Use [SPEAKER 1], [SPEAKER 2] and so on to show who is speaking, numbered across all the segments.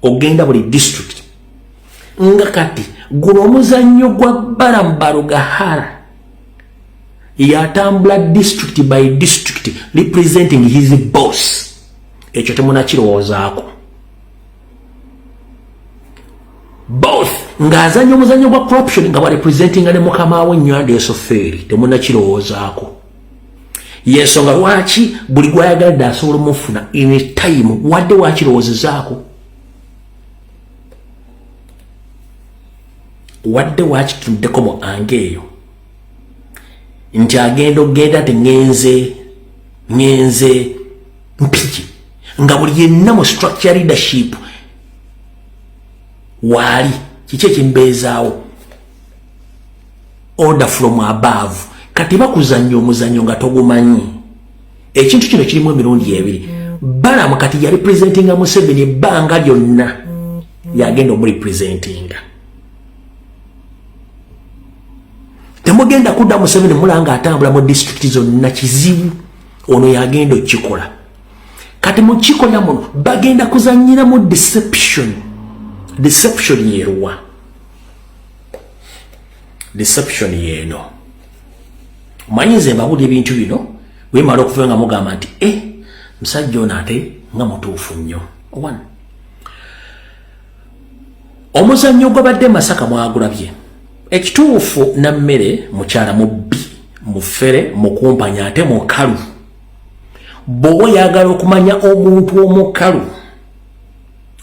[SPEAKER 1] ogenda buli district nga kati guno omuzannyo gwa Balaam Barugahara yatambula district by district representing his boss. Ekyo temunakirowoozaako. Both ng'azannyo omuzannyo gwa corruption nga barepresentinga ne mukama we Nywanda Esofeeri temunakirowoozaako. Yensonga lwaki buli gw'ayagalidde asobola omufuna in time wadde wakirowoozezaako. Wadde wakituddeko mu ange eyo nti agenda ogenda te ngenze mpiki nga buli yenna mu structure leadership waali kiki ekimbeezaawo order from above kati bakuzannya omuzannyo nga togumanyi. Ekintu kino kirimu emirundi ebiri. Balaam kati ya representinga Museveni ebbanga lyonna yagenda omurepresentinga. Temugenda kudda Museveni mulanga atambula mu district zonna kizibu ono yagenda okikola. Kati mu kikola muno bagenda kuzannyira mu deception. Deception yeruwa. Deception yeno. Manyize mbabuli ebintu bino wemala okufa nga mugamba nti musajja ono ate nga mutuufu nnyo. One. Omuzannyo gwabadde Masaka mwagulabye. Ekituufu Nameere mukyala mubbi mufere mukumpanya ate mukalu. Bw'oba oyagala okumanya omuntu omukalu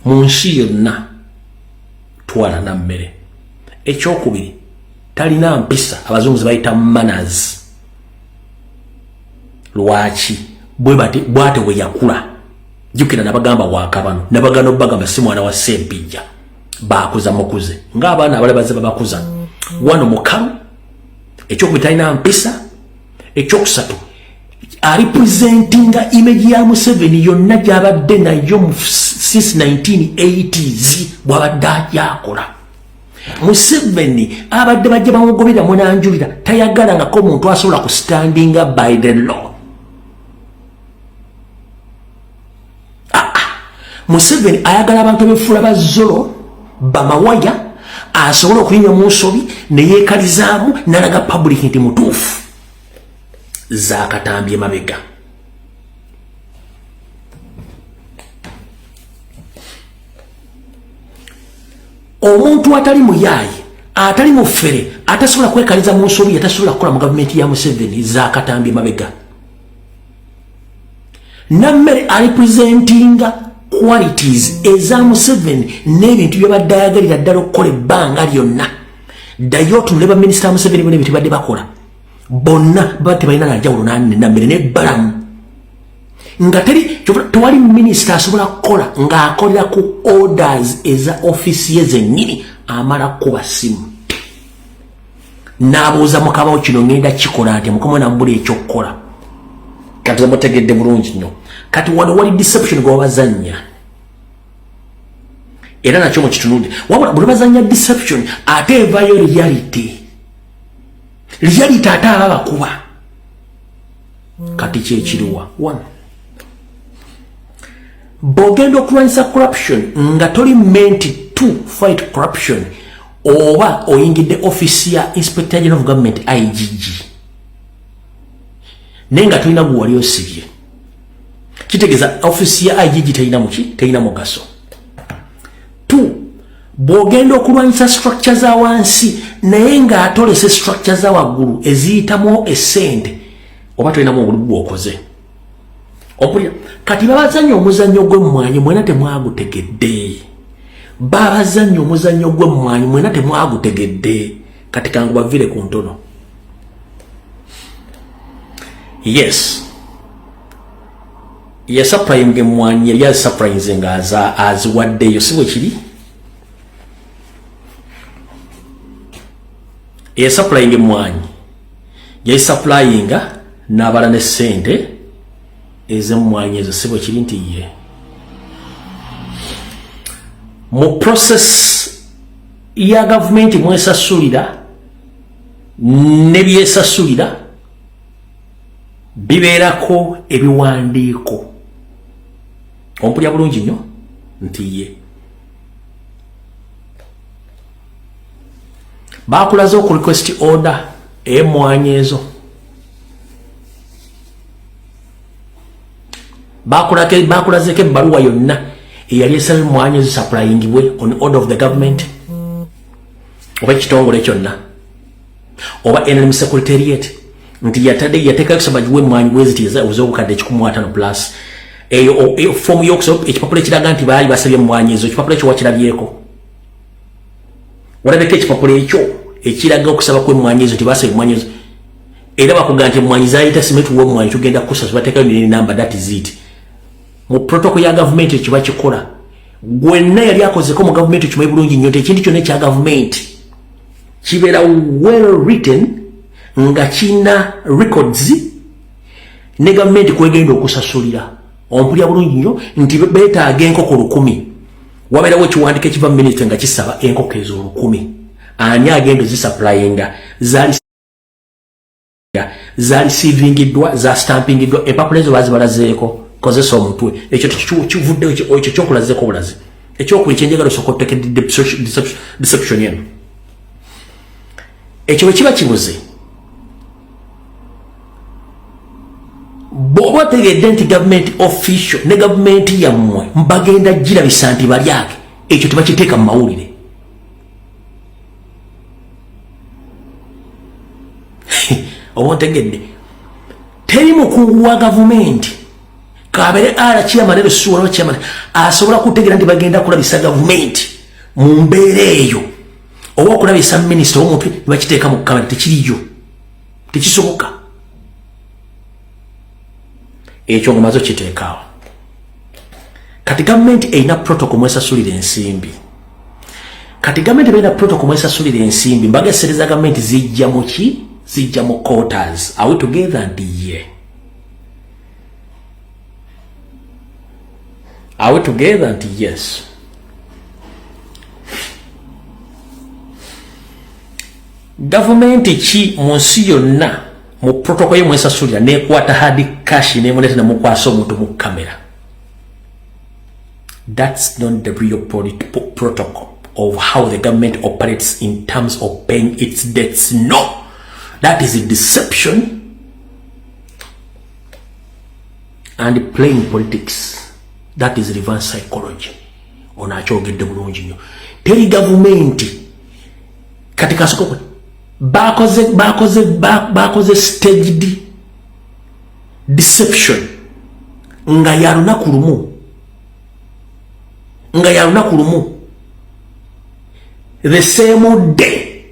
[SPEAKER 1] mu nsi yonna twala Nameere. Ekyokubiri talina mpisa abazungu ze bayita manners. Lwaki bwate we yakula jukira nabagamba wakabano nabagano bagamba si mwana wa Sempijja bakuza mukuze ng'abaana abale baze babakuza wano mukalu. Ekyokubiri talina mpisa. Ekyokusatu representinga image ya Museveni yonna gy'abadde nayo since 1980s bw'abadde ajakola. Museveni abadde bajja bamugobera munanjulira tayagala ngako omuntu asobola ku standinga by the law. Museveni ayagala abantu befuula bazzolo bamawaya asobola okulinya mu nsobi ne yeekalizaamu nalaga public nti mutuufu zaakatambye mabega. Omuntu atali muyaayi atali mufere atasobola kwekaliza mu nsobi atasobola kukola mu gavumenti ya Museveni zaakatambye mabega. Nameere representinga qualities eza Museveni n'ebintu by'abadde ayagalira ddala okukola ebbanga lyonna. Ddayo otunule ba minisita Museveni bonna ebintu badde bakola bonna baba tebalina najawulo ne Nameere ne Balaam nga tewali minisita asobola kukola ng'akolera ku orders eza ofisi ye zennyini amala kuba simu n'abuuza mukabawo kino ngenda kikola nti mukama nambula ekyokukola. Kati mutegedde bulungi nnyo. Kati wano wali deception gwe bazannya era nakyo mu kitunudde wabula bwe bazannya deception ate evayo reality ate ababakuba. Kati kyekiriwa one bw'ogenda okulwanyisa corruption nga toli meant to fight corruption oba oyingidde office ya Inspector General of Government IGG naye nga tolina gwe wali osibye kitegeeza office ya IGG terina mugaso. 2 bw'ogenda okulwanyisa structure za wansi naye nga atolese structure za waggulu eziyitamu essente oba tolinamu obululu bw'okoze. Ompulira kati babazannya omuzannyo gw'emmwanyi mwena temwagutegedde. Babazannya omuzannyo gw'emmwanyi mwena temwagutegedde. Kati kangu bavire ku ntono. Yes. Surprising emmwanyi yali surprising aziwaddeyo si bwe kiri. Supplying emmwanyi yali supplying n'abala ne ssente ez'emmwanyi ezo si bwe kiri nti ye mu process ya gavumenti mwesasulira ne byesasulira bibeerako ebiwandiiko. Ompulya bulungi nnyo nti ye bakulaze ku request order emwanyezo bakulaze ke baluwa yonna eyali esaba emwanyezo supplyingibwe on order of the government oba ekitongole kyonna oba NRM secretariat nti yateeka kusaba giwe emwanyi bweziti ez'obukadde 15 plus eyo fomu y'okusaba ekipapula ekiraga nti baali basabye emwanyezo ekipapula ekyo wakirabyeko walabeko ekipapula ekyo ekiraga okusaba kw'emwanyezo nti basabye emwanyezo era bakugaa nti emwanyi zayita simetuwa emwanyi tugenda kukusa zibateekayo ne number that is it mu protocol ya government ekiba kikola gwenna yali akozeko mu government ekimanyi bulungi nnyo nti ekintu kyonna ekya government kibeera well written nga kina records ne government kwegenda okusasulira ompulya bulungi nnyo nti beetaaga enkoko 100 wabeerawo ekiwandiiko ekiva mu minisita nga kisaba enkoko ezo 100 ani agenda zisupplyinga zareceivingiddwa za stampingiddwa empapula ezo bazibalazeeko kozesa omutwe ekyo kivuddeyo ekyo kyokulazeeko obulazi ekyokuli kyenjagala osokotekedde deception yeno ekyo bwe kiba kibuze bw'oba otegedde nti government official ne government yammwe mbagenda girabisa nti balyake ekyo tebakiteeka mu mawulire oba otegedde teri mukungu wa gavumenti kabere ala chairman ero suwa no chairman asobola kutegera nti bagenda kulabisa gavumenti mu mbeera eyo oba okulabisa minisita omuntu bakiteeka mu kamera tekiriyo tekisoboka ekyo ngomazo kiteekaawo kati gavumenti erina protocol mwesasulira ensimbi kati gavumenti erina protocol mwesasulira ensimbi mbagesereza gavumenti zijja mu ki zijja mu quotas are we together and yeah are we together and yes gavumenti ki mu nsi yonna mu protocol y'omwesasulira nekwata hard cash nemuleta namukwasa omuntu mu kamera that's not the real protocol of how the government operates in terms of paying its debts. No, that is a deception and playing politics. That is reverse psychology. Onachogedde bulungi nnyo. Teri government katika soko bakoze staged deception nga yaruna kulumu the same day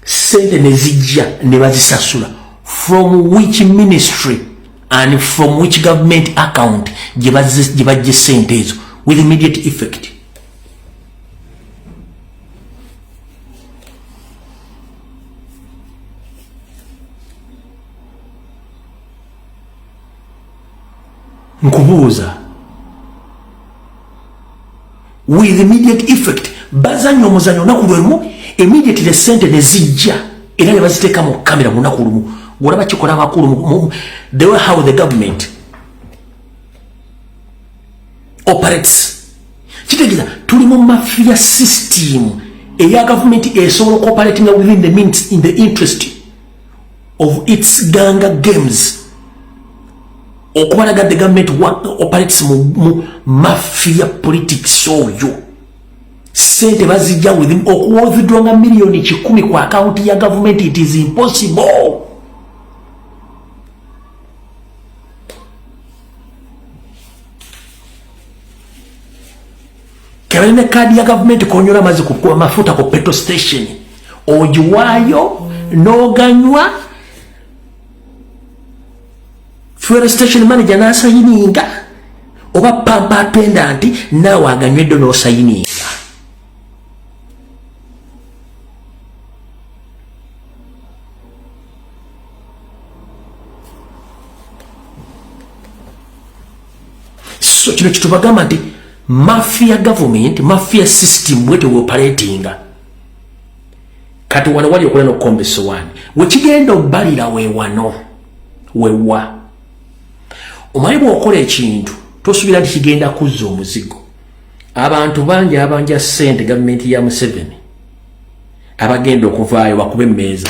[SPEAKER 1] sente nezijja ne bazisasula from which ministry and from which government account jibajje sente ezo with immediate effect. Nkubuuza with immediate effect bazanyo omuzanyo olunaku lwemu immediately sente nezijja era ne baziteeka mu kamera mu lunaku lumu. Olaba kikola abakulu the way how the government operates. Kitegeeza tuli mu mafia system eya government esobola cooperating within the means in the interest of its ganga games. Okubalaga the government operates mu mafia politics oyo. Sente bazijja within okuwooziddwa nga million 10 ku account ya government. It is impossible. Kebene kadi ya government konyola mazi kukua mafuta ku petrol station ojiwayo noganywa fuel station manager na sayininga oba pampa attendant nawe aganywedde no sayininga. So kino kitubagamba nti mafia government, mafia system wete operating. Kati wano wali okola no kombeso wani. Wekigenda obalira wewano. Wewa. Omanyi okola ekintu tosubira nti kigenda kuzza omuzigo. Abantu bangi abanja sente government ya Museveni abagenda okuvaayo bakube emmeeza